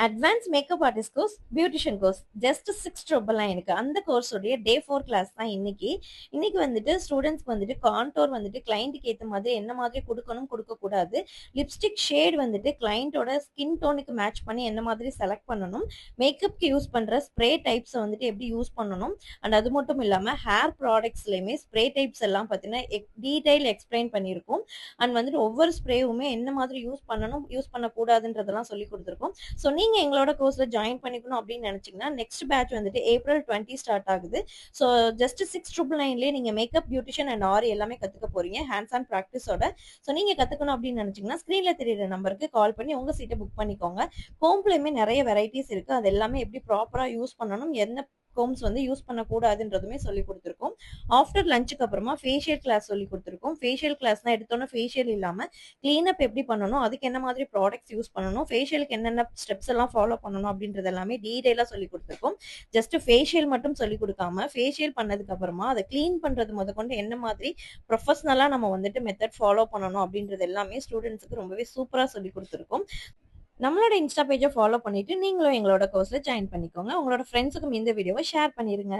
Advance makeup artist course, beautician course just 6,999 அந்த course உடைய டே 4 class தான் இன்னைக்கு. இன்னைக்கு வந்துட்டு ஸ்டூடெண்ட்ஸ்க்கு வந்துட்டு கான்டோர் வந்துட்டு கிளைண்ட்டுக்கு ஏத்த மாதிரி என்ன மாதிரி குடுக்கணும், குடுக்கக்கூடாது. லிப்ஸ்டிக் ஷேட் வந்துட்டு கிளையண்டோட ஸ்கின் டோனுக்கு மேட்ச் பண்ணி என்ன மாதிரி செலக்ட் பண்ணணும். மேக்கப்க்கு யூஸ் பண்ற ஸ்ப்ரே டைப்ஸ வந்துட்டு எப்படி யூஸ் பண்ணணும். அண்ட் அது மட்டும் இல்லாம ஹேர் ப்ராடக்ட்ஸ்லயுமே ஸ்ப்ரே டைப்ஸ் எல்லாம் பார்த்தீங்கன்னா, டீடைல் எக்ஸ்பிளைன் பண்ணியிருக்கோம். அண்ட் வந்துட்டு ஒவ்வொரு ஸ்ப்ரேவுமே என்ன மாதிரி யூஸ் பண்ணணும், யூஸ் பண்ணக்கூடாதுன்றதெல்லாம் சொல்லிக் குடுத்துருக்கோம். ஸோ நீங்க எங்களோட கோர்ஸ்ல ஜாயின் பண்ணிக்கணும் அப்படின்னு நினைச்சீங்கன்னா நெக்ஸ்ட் பேட்ச் வந்துட்டு ஏப்ரல் 20 ஸ்டார்ட் ஆகுது. ஸோ ஜஸ்ட் 6,999 நீங்க மேக்கப், பியூட்டிஷியன் அண்ட் ஆரி எல்லாமே கத்துக்க போறீங்க ஹேண்ட்ஸ் ஆன் ப்ராக்டிஸோட. ஸோ நீங்க கத்துக்கணும் அப்படின்னு நினைச்சீங்கன்னா ஸ்கிரீன்ல தெரியுற நம்பருக்கு கால் பண்ணி உங்க சீட்டை புக் பண்ணிக்கோங்க. கோம்ப்லயுமே நிறைய வெரைட்டிஸ் இருக்கு. அது எல்லாமே எப்படி ப்ராப்பரா யூஸ் பண்ணணும், என்ன கோம்ஸ் வந்து யூஸ் பண்ணக்கூடாதுன்றதுமே சொல்லி கொடுத்துருக்கோம். ஆஃப்டர் லஞ்சுக்கு அப்புறமா ஃபேஷியல் கிளாஸ் சொல்லி கொடுத்துருக்கோம். ஃபேஷியல் கிளாஸ்னா எடுத்தோன்னே ஃபேஷியல் இல்லாம கிளீனப் எப்படி பண்ணணும், அதுக்கு என்ன மாதிரி ப்ராடக்ட்ஸ் யூஸ் பண்ணணும், ஃபேஷியலுக்கு என்னென்ன ஸ்டெப்ஸ் எல்லாம் ஃபாலோ பண்ணணும் அப்படின்றது எல்லாமே டீடைலா சொல்லி கொடுத்துருக்கோம். ஜஸ்ட் ஃபேஷியல் மட்டும் சொல்லி கொடுக்காம ஃபேஷியல் பண்ணதுக்கு அப்புறமா அதை கிளீன் பண்றது முதற்கொண்டு என்ன மாதிரி ப்ரொஃபஷனலா நம்ம வந்துட்டு மெத்தட் ஃபாலோ பண்ணணும் அப்படின்றது எல்லாமே ஸ்டூடெண்ட்ஸுக்கு ரொம்பவே சூப்பரா சொல்லி கொடுத்துருக்கோம். நம்மளோட இன்ஸ்டா பேஜை ஃபாலோ பண்ணிட்டு நீங்களும் எங்களோட கோர்ஸ்ல ஜாயின் பண்ணிக்கோங்க. உங்களோட ஃப்ரெண்ட்ஸுக்கும் இந்த வீடியோவை ஷேர் பண்ணிருங்க.